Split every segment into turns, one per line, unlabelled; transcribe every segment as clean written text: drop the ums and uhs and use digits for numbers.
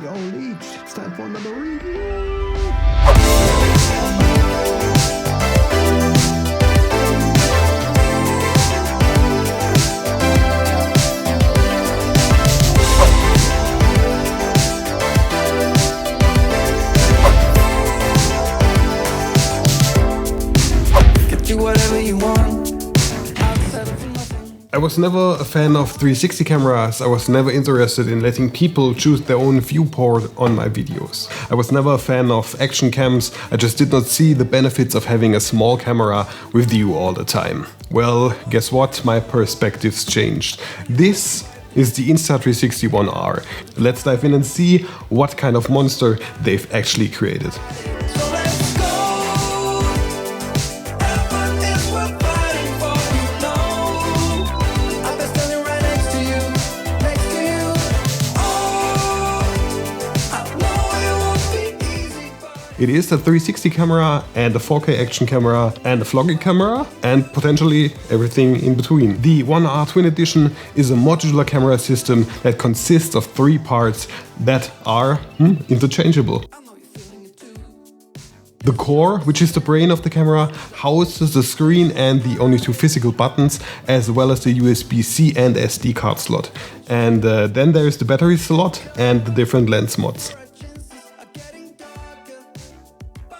Yo, Leech, it's time for another review.
Whatever you want.
I was never a fan of 360 cameras. I was never interested in letting people choose their own viewport on my videos. I was never a fan of action cams. I just did not see the benefits of having a small camera with you all the time. Well, guess what? My perspectives changed. This is the Insta 360-1R. Let's dive in and see what kind of monster they've actually created. It is a 360 camera and a 4K action camera and a vlogging camera and potentially everything in between. The 1R Twin Edition is a modular camera system that consists of 3 parts that are interchangeable. The core, which is the brain of the camera, houses the screen and the only 2 physical buttons, as well as the USB-C and SD card slot. And then there is the battery slot and the different lens mods.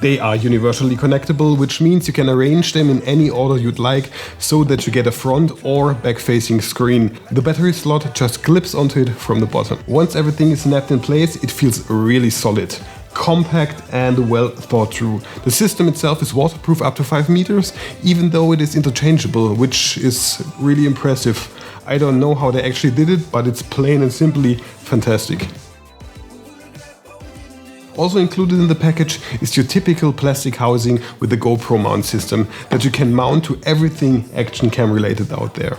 They are universally connectable, which means you can arrange them in any order you'd like so that you get a front or back-facing screen. The battery slot just clips onto it from the bottom. Once everything is snapped in place, it feels really solid, compact and well thought through. The system itself is waterproof up to 5 meters, even though it is interchangeable, which is really impressive. I don't know how they actually did it, but it's plain and simply fantastic. Also included in the package is your typical plastic housing with the GoPro mount system that you can mount to everything action cam related out there.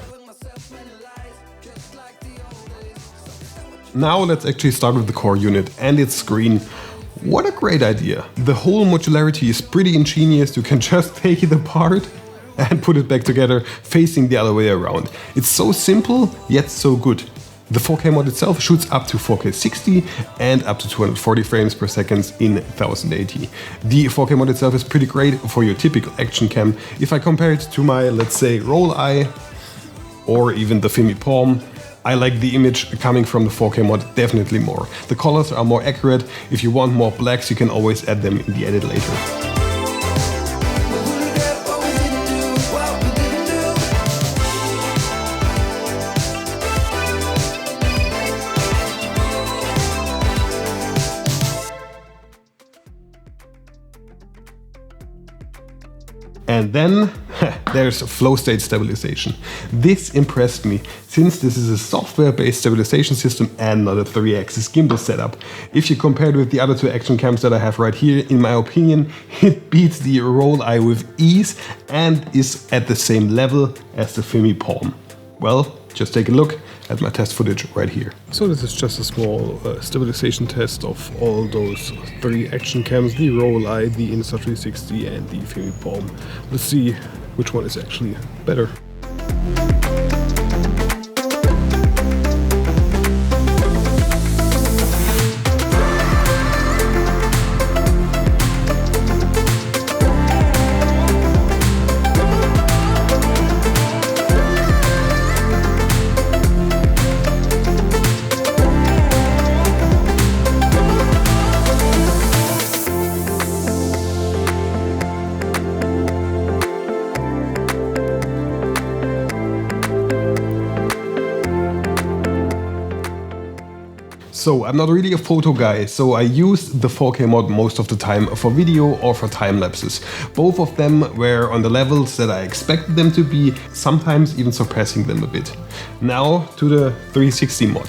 Now let's actually start with the core unit and its screen. What a great idea! The whole modularity is pretty ingenious. You can just take it apart and put it back together facing the other way around. It's so simple yet so good. The 4K mod itself shoots up to 4K 60 and up to 240 frames per second in 1080. The 4K mod itself is pretty great for your typical action cam. If I compare it to my, let's say, Rollei or even the Fimi Palm, I like the image coming from the 4K mod definitely more. The colors are more accurate. If you want more blacks, you can always add them in the edit later. And then there's Flowstate stabilization. This impressed me, since this is a software-based stabilization system and not a 3-axis gimbal setup. If you compare it with the other 2 action cams that I have right here, in my opinion, it beats the Rollei with ease and is at the same level as the Fimi Palm. Well, just take a look at my test footage right here. So this is just a small stabilization test of all those 3 action cams, the Rollei, the Insta 360 and the Fimi Palm. Let's see which one is actually better. So I'm not really a photo guy, so I use the 4K mod most of the time for video or for time lapses. Both of them were on the levels that I expected them to be, sometimes even surpassing them a bit. Now to the 360 mod.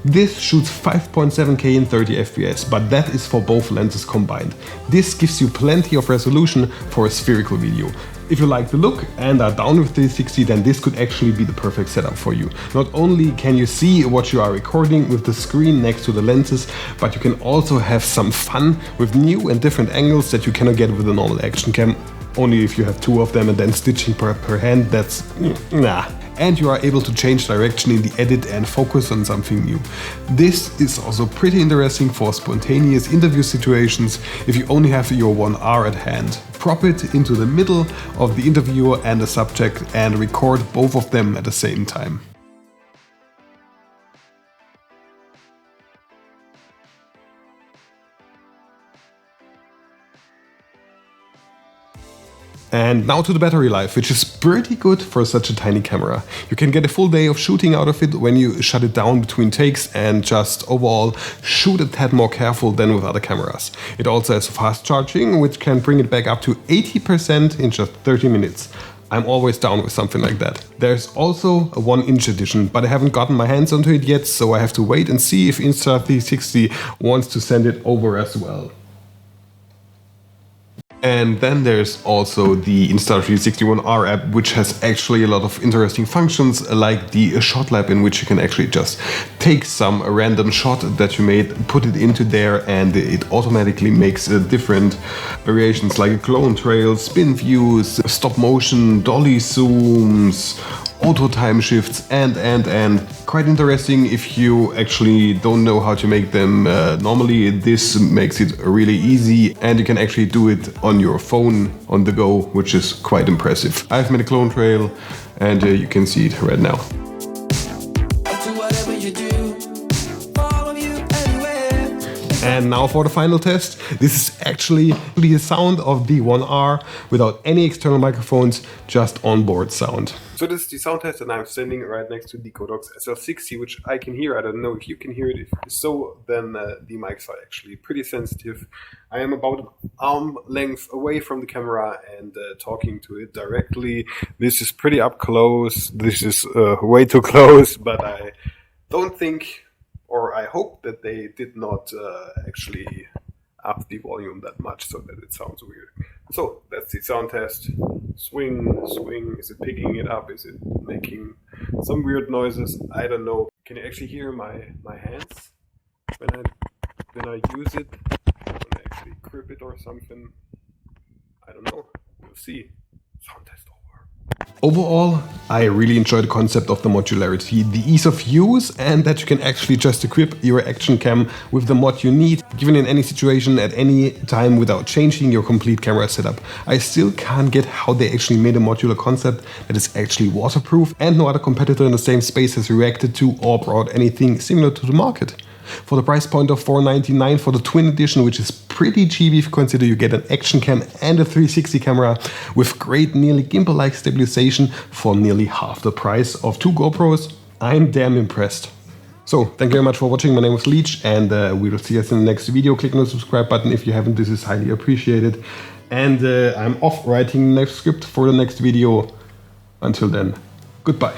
This shoots 5.7K in 30 FPS, but that is for both lenses combined. This gives you plenty of resolution for a spherical video. If you like the look and are down with 360, then this could actually be the perfect setup for you. Not only can you see what you are recording with the screen next to the lenses, but you can also have some fun with new and different angles that you cannot get with a normal action cam. Only if you have 2 of them and then stitching per hand, that's nah. and you are able to change direction in the edit and focus on something new. This is also pretty interesting for spontaneous interview situations if you only have your 1R at hand. Prop it into the middle of the interviewer and the subject and record both of them at the same time. And now to the battery life, which is pretty good for such a tiny camera. You can get a full day of shooting out of it when you shut it down between takes and just overall shoot a tad more careful than with other cameras. It also has fast charging, which can bring it back up to 80% in just 30 minutes. I'm always down with something like that. There's also a 1-inch edition, but I haven't gotten my hands onto it yet, so I have to wait and see if Insta360 wants to send it over as well. And then there's also the Insta360 app, which has actually a lot of interesting functions, like the shot lab, in which you can actually just take some random shot that you made, put it into there, and it automatically makes different variations like clone trails, spin views, stop motion, dolly zooms, auto time shifts, and quite interesting if you actually don't know how to make them normally. This makes it really easy, and you can actually do it on your phone on the go, which is quite impressive. I've made a clone trail, and you can see it right now. And now for the final test. This is actually the sound of the 1R without any external microphones, just onboard sound. So this is the sound test, and I'm standing right next to the Godox SL60, which I can hear. I don't know if you can hear it. If so, then the mics are actually pretty sensitive. I am about an arm length away from the camera and talking to it directly. This is pretty up close. This is way too close, but I don't think, or I hope that they did not actually up the volume that much so that it sounds weird. So that's the sound test. Swing, swing. Is it picking it up? Is it making some weird noises? I don't know. Can you actually hear my hands when I use it? When I actually grip it or something? I don't know. We'll see. Sound test over. Overall, I really enjoy the concept of the modularity, the ease of use, and that you can actually just equip your action cam with the mod you need, given in any situation at any time without changing your complete camera setup. I still can't get how they actually made a modular concept that is actually waterproof, and no other competitor in the same space has reacted to or brought anything similar to the market. For the price point of $499 for the twin edition, which is pretty cheap if you consider you get an action cam and a 360 camera with great nearly gimbal-like stabilization for nearly half the price of 2 GoPros, I'm damn impressed. So, thank you very much for watching. My name is Leechtm, and we will see us in the next video. Click on the subscribe button if you haven't. This is highly appreciated. And I'm off writing the next script for the next video. Until then, goodbye.